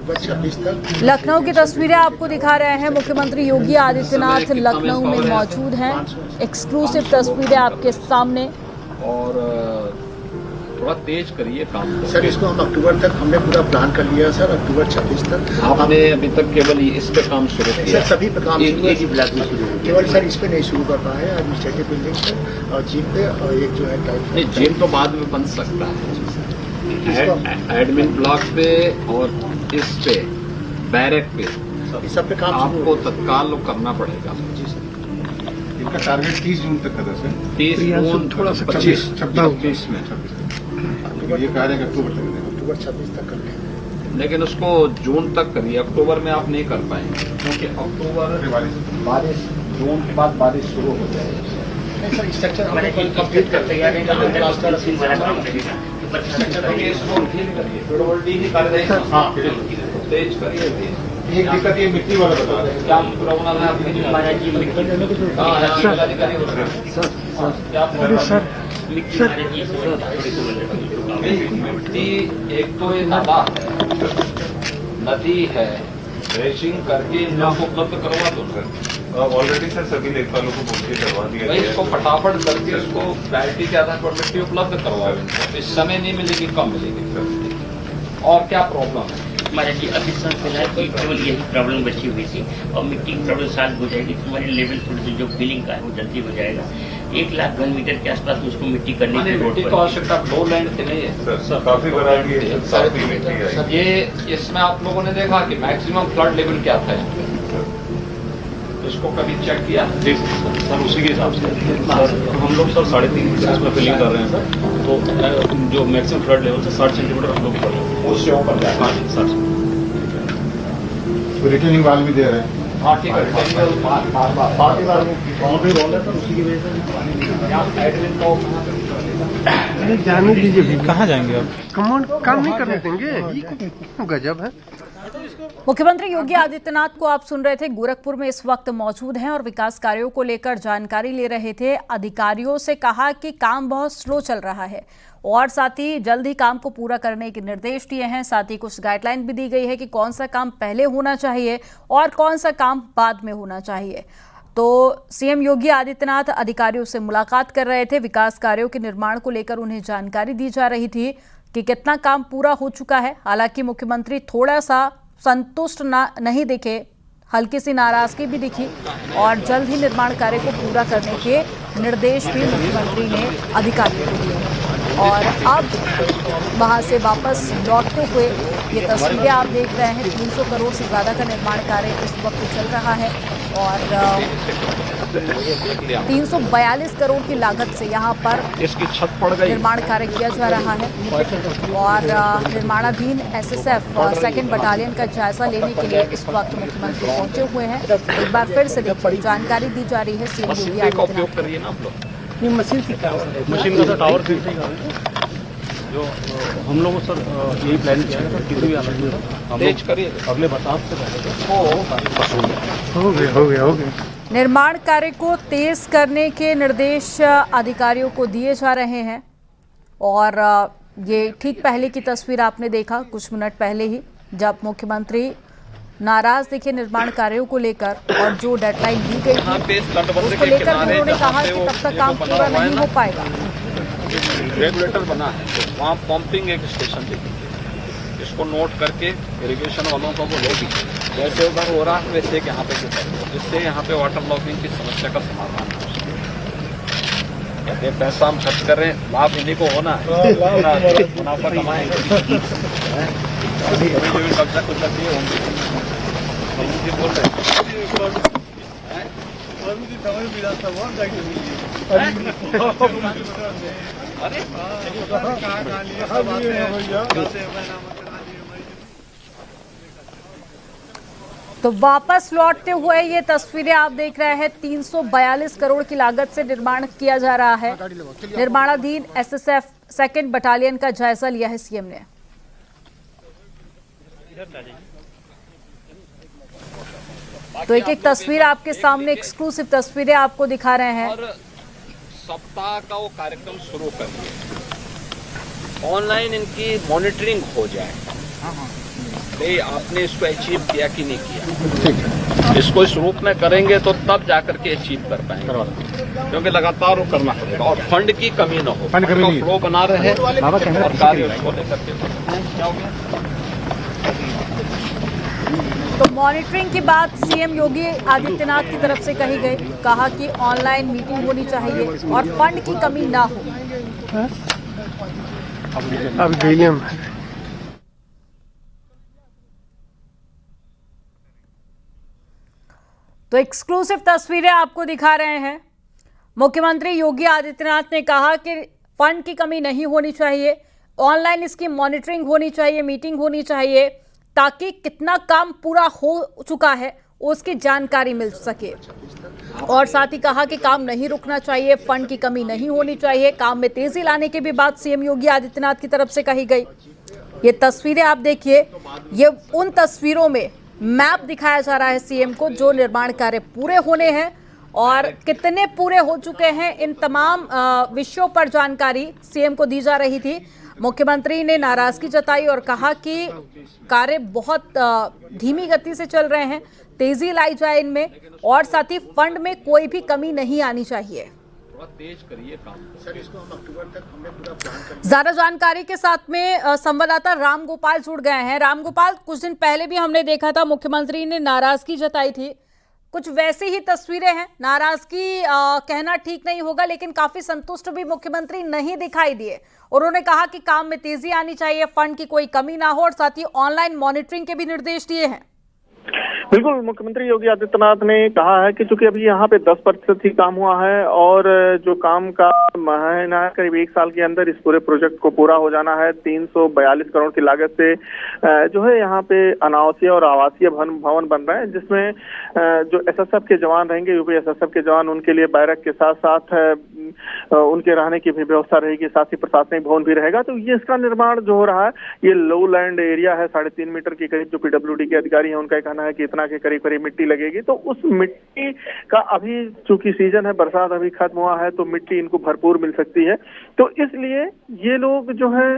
अक्टूबर 26 तक। लखनऊ की तस्वीरें आपको दिखा रहे हैं। मुख्यमंत्री योगी आदित्यनाथ लखनऊ में मौजूद हैं। एक्सक्लूसिव तस्वीरें आपके सामने। और थोड़ा तेज करिए काम को। सर इसको हम अक्टूबर तक हमने पूरा प्लान कर लिया सर, अक्टूबर 26 तक। आपने अभी तक केवल इस पे काम शुरू किया? सर सभी पे काम शुरू एक ही ब्लॉक में शुरू किया, केवल सर इस पे नहीं शुरू कर पाए हैं। एडमिनिस्ट्रेटिव बिल्डिंग पे और जिम पे, और एक जो है नहीं, जिम तो बाद में बन सकता है। एडमिन ब्लॉक पे और इस पे बैरक पे इस सब पे काम आपको तत्काल करना पड़ेगा। इनका टारगेट 30 जून तक था सर। 30 जून थोड़ा सा 26 में ये कह रहे हैं अक्टूबर तक देंगे। अक्टूबर 26 तक कर लेंगे, लेकिन उसको जून तक करिए। अक्टूबर में आप नहीं कर पाएंगे क्योंकि अक्टूबर बारिश, जून के बाद बारिश शुरू हो जाएगी। नहीं सर स्ट्रक्चर हमने कंप्लीट कर दिया है। हाँ, तेज करिए। एक दिक्कत ये मिट्टी वाला बता रहे हैं। क्या प्रॉब्लम है आपकी? मिट्टी एक तो ये नदी है, ड्रेसिंग करके इन लोगों को उपलब्ध करवा दो सर। ऑलरेडी सर सभी लेखपालों को बोल के करवा दिया भाई इसको फटाफट करके इसको प्रायोरिटी के आधार पर मिट्टी उपलब्ध करवाओ इनको। इस समय नहीं मिलेगी, कम मिलेगी सर। और क्या प्रॉब्लम है? हमारे जी अभी सर फिलहाल केवल यही प्रॉब्लम बची हुई थी और मिट्टी की प्रॉब्लम सॉल्व हो जाएगी। तुम्हारी लेवल थोड़ी सी जो बिलिंग का है वो जल्दी हो जाएगा। 1 लाख घन मीटर के आसपास उसको मिट्टी करने की मिट्टी की आवश्यकता 2 लैंड से नहीं है सर। काफी वैरायटी है सर, काफी मिट्टी है। ये इसमें आप लोगों ने देखा कि मैक्सिमम फ्लड लेवल क्या था इसको कभी चेक किया? सर उसी के हिसाब से सर हम लोग सर 3.5 फीट में फिलिंग कर रहे हैं सर। तो जो मैक्सिमम फ्लड लेवल से 60 सेंटीमीटर हम लोग कर रहे हैं उससे ऊपर जाए। हाँ जी सर। रिटेनिंग वाल भी दे रहे हैं। हाँ ठीक है। जाने दीजिए, कहाँ जाएंगे आप? काम नहीं करने देंगे। गजब है। मुख्यमंत्री योगी आदित्यनाथ को आप सुन रहे थे। गोरखपुर में इस वक्त मौजूद हैं और विकास कार्यों को लेकर जानकारी ले रहे थे। अधिकारियों से कहा कि काम बहुत स्लो चल रहा है और साथ ही जल्द ही काम को पूरा करने के निर्देश दिए हैं। साथ ही कुछ गाइडलाइन भी दी गई है कि कौन सा काम पहले होना चाहिए और कौन सा काम बाद में होना चाहिए। तो सीएम योगी आदित्यनाथ अधिकारियों से मुलाकात कर रहे थे। विकास कार्यों के निर्माण को लेकर उन्हें जानकारी दी जा रही थी कि कितना काम पूरा हो चुका है। हालांकि मुख्यमंत्री थोड़ा सा संतुष्ट नहीं दिखे, हल्की सी नाराजगी भी दिखी और जल्द ही निर्माण कार्य को पूरा करने के निर्देश भी मुख्यमंत्री ने अधिकारियों को दिए। और अब वहां से वापस लौटते हुए ये तस्वीरें आप देख रहे हैं। 300 करोड़ से ज़्यादा का निर्माण कार्य इस वक्त चल रहा है और 342 करोड़ की लागत से यहाँ पर इसकी छत पड़ गई। निर्माण कार्य किया जा रहा है और निर्माणाधीन एसएसएफ 2nd बटालियन का जायजा लेने के लिए इस वक्त मुख्यमंत्री पहुंचे हुए हैं। एक बार फिर से जानकारी दी जा रही है सीएम योगी आदित्यनाथ। ये मशीन का सर टावर जो हम लोग सर यही प्लान किया है सर। किसी भी हालत में हम तेज करिए। अगले बरसात से हो गया। निर्माण कार्य को तेज करने के निर्देश अधिकारियों को दिए जा रहे हैं और ये ठीक पहले की तस्वीर आपने देखा कुछ मिनट पहले ही, जब मुख्यमंत्री नाराज दिखे निर्माण कार्यों को लेकर और जो डेडलाइन दी गई थी उसको लेकर उन्होंने कहा कि तब तक काम पूरा नहीं हो पाएगा। रेगुलेटर बना है तो वहाँ पंपिंग एक स्टेशन देखिए, इसको नोट करके इरिगेशन वालों को बोलेगी जैसे उधर हो रहा है वैसे यहाँ पे जिससे यहाँ पे वाटर लॉगिंग की समस्या का समाधान हो सके। कहते हैं पैसा हम खर्च कर रहे हैं, लाभ इन्हीं को होना है, मुनाफा कमाएंगे। कब्जा कुछ दिए होंगे बोल रहे तो वापस लौटते हुए ये तस्वीरें आप देख रहे हैं। 342 करोड़ की लागत से निर्माण किया जा रहा है। निर्माणाधीन एसएसएफ 2nd बटालियन का जायजा लिया है सीएम ने। तो एक तस्वीर आपके सामने, एक्सक्लूसिव तस्वीरें आपको दिखा रहे हैं। और सप्ताह का वो कार्यक्रम शुरू करिए, ऑनलाइन इनकी मॉनिटरिंग हो जाए। नहीं आपने इसको अचीव किया कि नहीं किया, इसको इस रूप में करेंगे तो तब जाकर के अचीव कर पाएंगे, क्योंकि लगातार वो करना पड़ेगा और फंड की कमी न हो, फंड का फ्लो बना रहे और कार्य उसको लेकर के क्या हो गया। तो मॉनिटरिंग की बात सीएम योगी आदित्यनाथ की तरफ से कही गई, कहा कि ऑनलाइन मीटिंग होनी चाहिए और फंड की कमी ना हो। अब गईलेम तो एक्सक्लूसिव तस्वीरें आपको दिखा रहे हैं। मुख्यमंत्री योगी आदित्यनाथ ने कहा कि फंड की कमी नहीं होनी चाहिए, ऑनलाइन इसकी मॉनिटरिंग होनी चाहिए, मीटिंग होनी चाहिए, ताकि कितना काम पूरा हो चुका है उसकी जानकारी मिल सके। और साथ ही कहा कि काम नहीं रुकना चाहिए, फंड की कमी नहीं होनी चाहिए, काम में तेजी लाने की भी बात सीएम योगी आदित्यनाथ की तरफ से कही गई। ये तस्वीरें आप देखिए, ये उन तस्वीरों में मैप दिखाया जा रहा है सीएम को, जो निर्माण कार्य पूरे होने हैं और कितने पूरे हो चुके हैं, इन तमाम विषयों पर जानकारी सीएम को दी जा रही थी। मुख्यमंत्री ने नाराजगी जताई और कहा कि कार्य बहुत धीमी गति से चल रहे हैं, तेजी लाई जाए इनमें और साथ ही फंड में कोई भी कमी नहीं आनी चाहिए। तेज करिए काम सर, इसको हम अक्टूबर तक हमने पूरा प्लान कर। ज्यादा जानकारी के साथ में संवाददाता राम गोपाल जुड़ गए हैं। राम गोपाल, कुछ दिन पहले भी हमने देखा था मुख्यमंत्री ने नाराजगी जताई थी, कुछ वैसी ही तस्वीरें हैं। नाराजगी कहना ठीक नहीं होगा, लेकिन काफी संतुष्ट भी मुख्यमंत्री नहीं दिखाई दिए। उन्होंने कहा कि काम में तेजी आनी चाहिए, फंड की कोई कमी ना हो और साथ ही ऑनलाइन मॉनिटरिंग के भी निर्देश दिए हैं। बिल्कुल, मुख्यमंत्री योगी आदित्यनाथ ने कहा है कि चूंकि अभी यहाँ पे 10% ही काम हुआ है और जो काम का महीना है, करीब 1 साल के अंदर इस पूरे प्रोजेक्ट को पूरा हो जाना है। 342 करोड़ की लागत से जो है यहाँ पे अनावासीय और आवासीय भवन बन रहे हैं, जिसमें जो एसएसएफ के जवान रहेंगे, यूपी एसएसएफ के जवान, उनके लिए बैरक के साथ साथ उनके रहने की भी व्यवस्था रहेगी, साथ ही प्रशासनिक भवन भी रहेगा। तो ये इसका निर्माण जो हो रहा है, ये लो लैंड एरिया है, 3.5 मीटर के करीब। जो पीडब्ल्यूडी के अधिकारी हैं उनका कहना है कि इतना के करीब करीब मिट्टी लगेगी। तो उस मिट्टी का अभी चूंकि सीजन है, बरसात अभी खत्म हुआ है, तो मिट्टी इनको भरपूर मिल सकती है। तो इसलिए ये लोग जो है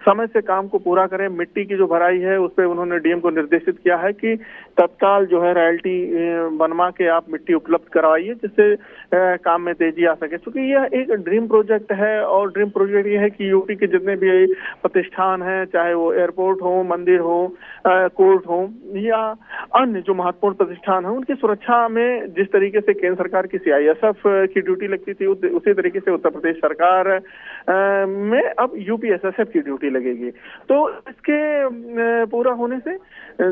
समय से काम को पूरा करें। मिट्टी की जो भराई है उस पर उन्होंने डीएम को निर्देशित किया है कि तत्काल जो है रॉयल्टी बनवा के आप मिट्टी उपलब्ध करवाइए, जिससे काम में तेजी आ सके। क्योंकि यह एक ड्रीम प्रोजेक्ट है और ड्रीम प्रोजेक्ट ये है कि यूपी के जितने भी प्रतिष्ठान हैं, चाहे वो एयरपोर्ट हो, मंदिर हो, कोर्ट हो या अन्य जो महत्वपूर्ण प्रतिष्ठान है, उनकी सुरक्षा में जिस तरीके से केंद्र सरकार की सीआईएसएफ की ड्यूटी लगती थी, उसी तरीके से उत्तर प्रदेश सरकार में अब यूपी एसएसएफ की ड्यूटी लगेगी। तो इसके पूरा होने से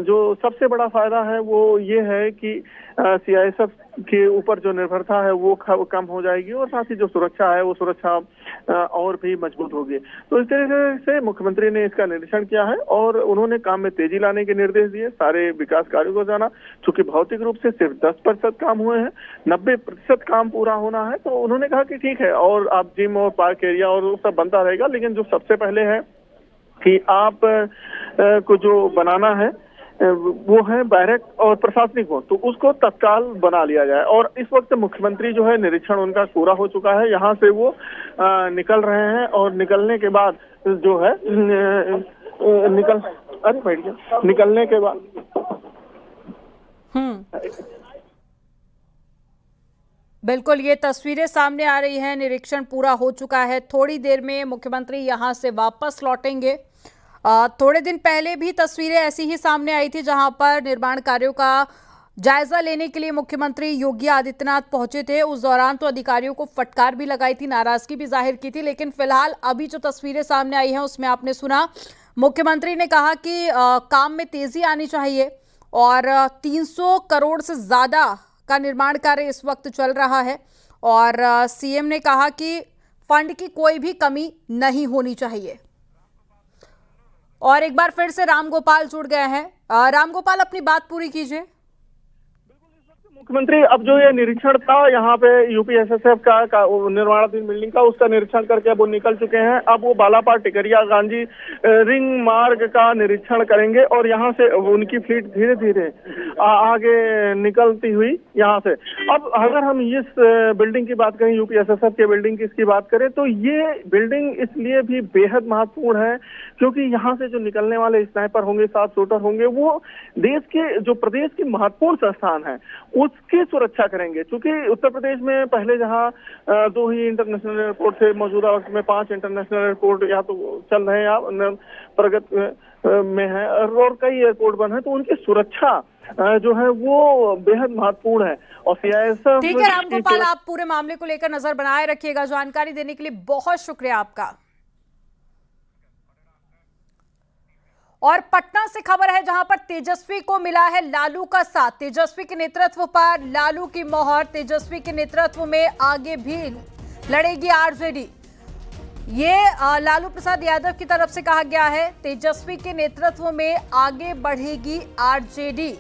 जो सबसे बड़ा फायदा है वो ये है कि सीआईएसएफ के ऊपर जो निर्भरता है वो कम हो जाएगी और साथ ही जो सुरक्षा है वो सुरक्षा और भी मजबूत होगी। तो इस तरीके से मुख्यमंत्री ने इसका निरीक्षण किया है और उन्होंने काम में तेजी लाने के निर्देश दिए, सारे विकास कार्यों को जाना। चूंकि भौतिक रूप से सिर्फ 10% काम हुए हैं, 90% काम पूरा होना है। तो उन्होंने कहा कि ठीक है, और आप जिम और पार्क एरिया और सब बनता रहेगा, लेकिन जो सबसे पहले है कि आप को जो बनाना है वो है बैरक और प्रशासनिक भवन, तो उसको तत्काल बना लिया जाए। और इस वक्त मुख्यमंत्री जो है निरीक्षण उनका पूरा हो चुका है, यहाँ से वो निकल रहे हैं और निकलने के बाद जो है निकलने के बाद बिल्कुल ये तस्वीरें सामने आ रही हैं। निरीक्षण पूरा हो चुका है, थोड़ी देर में मुख्यमंत्री यहाँ से वापस लौटेंगे। थोड़े दिन पहले भी तस्वीरें ऐसी ही सामने आई थी, जहां पर निर्माण कार्यों का जायजा लेने के लिए मुख्यमंत्री योगी आदित्यनाथ पहुंचे थे। उस दौरान तो अधिकारियों को फटकार भी लगाई थी, नाराजगी भी जाहिर की थी। लेकिन फिलहाल अभी जो तस्वीरें सामने आई हैं उसमें आपने सुना मुख्यमंत्री ने कहा कि काम में तेजी आनी चाहिए और 300 करोड़ से ज्यादा का निर्माण कार्य इस वक्त चल रहा है। और सीएम ने कहा कि फंड की कोई भी कमी नहीं होनी चाहिए। और एक बार फिर से राम गोपाल जुड़ गए हैं। राम गोपाल, अपनी बात पूरी कीजिए। मुख्यमंत्री अब जो ये निरीक्षण था यहाँ पे यूपीएसएसएफ का निर्माणाधीन बिल्डिंग का, उसका निरीक्षण करके अब वो निकल चुके हैं। अब वो बालापार टिकरिया गांधी रिंग मार्ग का निरीक्षण करेंगे और यहाँ से उनकी फ्लीट धीरे धीरे आगे निकलती हुई यहाँ से। अब अगर हम इस बिल्डिंग की बात करें, यूपीएसएसएफ के बिल्डिंग की इसकी बात करें, तो ये बिल्डिंग इसलिए भी बेहद महत्वपूर्ण है क्योंकि यहाँ से जो निकलने वाले स्नाइपर होंगे, 7 शूटर होंगे, वो देश के जो प्रदेश के महत्वपूर्ण संस्थान है उसकी सुरक्षा करेंगे। क्योंकि उत्तर प्रदेश में पहले जहाँ 2 ही इंटरनेशनल एयरपोर्ट थे, मौजूदा वक्त में 5 इंटरनेशनल एयरपोर्ट या तो चल रहे हैं या प्रगति में है और कई एयरपोर्ट बने हैं, तो उनकी सुरक्षा जो है वो बेहद महत्वपूर्ण है। और सीआईएसएफ ठीक है रामगोपाल, आप पूरे मामले को लेकर नजर बनाए रखिएगा। जानकारी देने के लिए बहुत शुक्रिया आपका। और पटना से खबर है जहां पर तेजस्वी को मिला है लालू का साथ। तेजस्वी के नेतृत्व पर लालू की मोहर। तेजस्वी के नेतृत्व में आगे भी लड़ेगी आरजेडी। ये लालू प्रसाद यादव की तरफ से कहा गया है। तेजस्वी के नेतृत्व में आगे बढ़ेगी आरजेडी।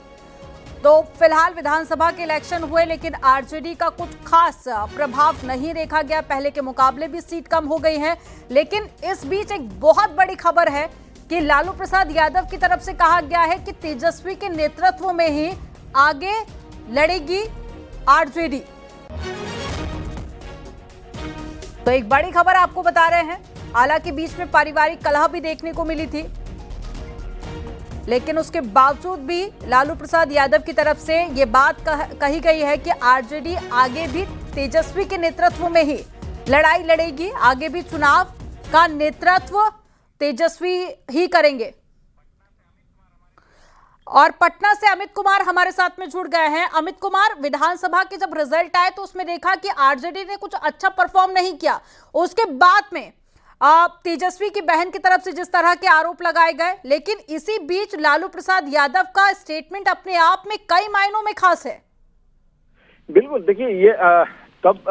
तो फिलहाल विधानसभा के इलेक्शन हुए लेकिन आरजेडी का कुछ खास प्रभाव नहीं देखा गया। पहले के मुकाबले भी सीट कम हो गई है। लेकिन इस बीच एक बहुत बड़ी खबर है कि लालू प्रसाद यादव की तरफ से कहा गया है कि तेजस्वी के नेतृत्व में ही आगे लड़ेगी आरजेडी। तो एक बड़ी खबर आपको बता रहे हैं। हालांकि बीच में पारिवारिक कलह भी देखने को मिली थी, लेकिन उसके बावजूद भी लालू प्रसाद यादव की तरफ से ये बात कही गई है कि आरजेडी आगे भी तेजस्वी के नेतृत्व में ही लड़ाई लड़ेगी। आगे भी चुनाव का नेतृत्व तेजस्वी ही करेंगे। और पटना से अमित कुमार हमारे साथ में जुड़ गए हैं। अमित कुमार, विधानसभा के जब रिजल्ट आए तो उसमें देखा कि आरजेडी ने कुछ अच्छा परफॉर्म नहीं किया। उसके बाद में तेजस्वी की बहन की तरफ से जिस तरह के आरोप लगाए गए, लेकिन इसी बीच लालू प्रसाद यादव का स्टेटमेंट अपने आप में कई मायनों में खास है। बिल्कुल, देखिए ये तब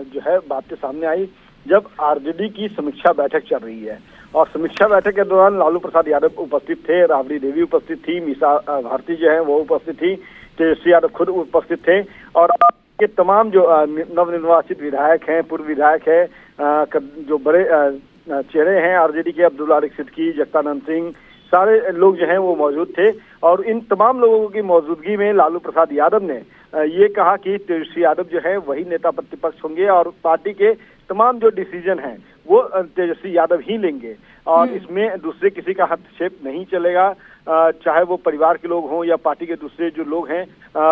जो है बातें सामने आई जब आरजेडी की समीक्षा बैठक चल रही है और समीक्षा बैठक के दौरान लालू प्रसाद यादव उपस्थित थे, राबड़ी देवी उपस्थित थी, मीसा भारती जो है वो उपस्थित थी, तेजस्वी यादव खुद उपस्थित थे और ये तमाम जो नवनिर्वाचित विधायक हैं, पूर्व विधायक है, जो बड़े चेहरे हैं आरजेडी के, अब्दुल्ला आरिफ सिद्दीकी, जगदानंद सिंह, सारे लोग जो हैं वो मौजूद थे। और इन तमाम लोगों की मौजूदगी में लालू प्रसाद यादव ने ये कहा कि तेजस्वी यादव जो है वही नेता प्रतिपक्ष होंगे और पार्टी के तमाम जो डिसीजन हैं वो तेजस्वी यादव ही लेंगे और इसमें दूसरे किसी का हस्तक्षेप नहीं चलेगा। चाहे वो परिवार के लोग हों या पार्टी के दूसरे जो लोग हैं,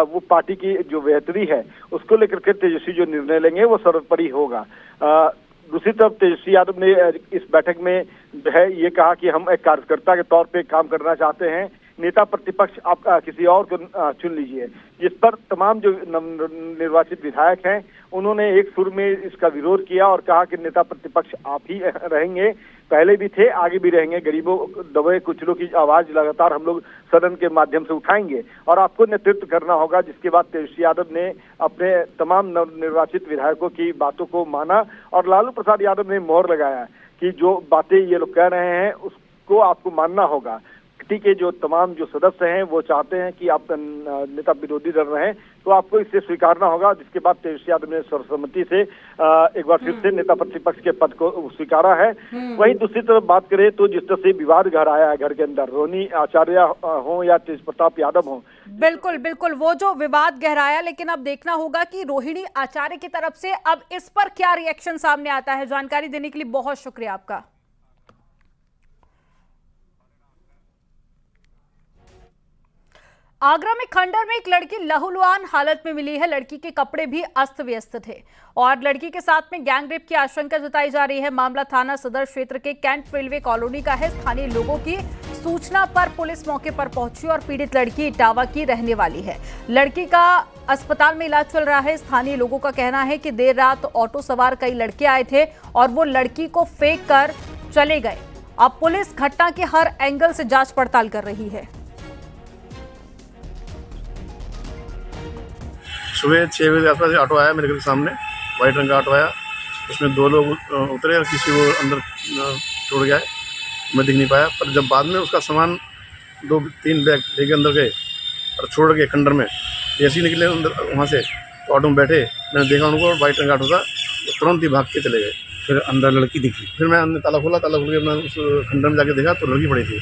वो पार्टी की जो बेहतरी है उसको लेकर के तेजस्वी जो निर्णय लेंगे वो सर्वोपरि होगा। दूसरी तरफ तेजस्वी यादव ने इस बैठक में जो है ये कहा कि हम एक कार्यकर्ता के तौर पे काम करना चाहते हैं, नेता प्रतिपक्ष आप किसी और को चुन लीजिए। जिस पर तमाम जो निर्वाचित विधायक हैं उन्होंने एक सुर में इसका विरोध किया और कहा कि नेता प्रतिपक्ष आप ही रहेंगे, पहले भी थे, आगे भी रहेंगे। गरीबों, दबे कुचलों की आवाज लगातार हम लोग सदन के माध्यम से उठाएंगे और आपको नेतृत्व करना होगा। जिसके बाद तेजस्वी यादव ने अपने तमाम नवनिर्वाचित विधायकों की बातों को माना और लालू प्रसाद यादव ने मोहर लगाया कि जो बातें ये लोग कह रहे हैं उसको आपको मानना होगा। के जो तमाम जो सदस्य हैं वो चाहते हैं कि आप नेता विरोधी दल रहे हैं तो आपको इसे स्वीकारना होगा। जिसके बाद तेजस्वी यादव ने सर्वसम्मति से एक बार फिर से नेता प्रतिपक्ष के पद को स्वीकारा है। वहीं दूसरी तरफ बात करें तो जिस तरह से विवाद गहराया है घर के अंदर, रोहिणी आचार्य हो या तेज प्रताप यादव हो, बिल्कुल बिल्कुल वो जो विवाद गहराया, लेकिन अब देखना होगा कि रोहिणी आचार्य की तरफ से अब इस पर क्या रिएक्शन सामने आता है। जानकारी देने के लिए बहुत शुक्रिया आपका। आगरा में खंडर में एक लड़की लहूलुहान हालत में मिली है। लड़की के कपड़े भी अस्त व्यस्त थे और लड़की के साथ में गैंग रेप की आशंका जताई जा रही है। मामला थाना सदर क्षेत्र के कैंट रेलवे कॉलोनी का है। स्थानीय लोगों की सूचना पर पुलिस मौके पर पहुंची और पीड़ित लड़की इटावा की रहने वाली है। लड़की का अस्पताल में इलाज चल रहा है। स्थानीय लोगों का कहना है कि देर रात ऑटो सवार कई लड़के आए थे और वो लड़की को फेंक कर चले गए। अब पुलिस घटना के हर एंगल से जांच पड़ताल कर रही है। सुबह 6 बजे आसपास ऑटो आया मेरे घर के सामने, वाइट रंग का ऑटो आया। उसमें 2 लोग उतरे और किसी को अंदर छोड़ गया, मैं दिख नहीं पाया। पर जब बाद में उसका सामान 2-3 बैग लेके अंदर गए और छोड़ गए खंडर में, जैसे ही निकले अंदर वहाँ से तो ऑटो में बैठे, मैंने देखा उनको और वाइट रंग का ऑटो था, तो तुरंत ही भाग के चले गए। फिर अंदर लड़की दिखी। फिर मैं अंदर ताला खोला, ताला खोल के मैं उस खंडर में जाके देखा तो लड़की पड़ी थी।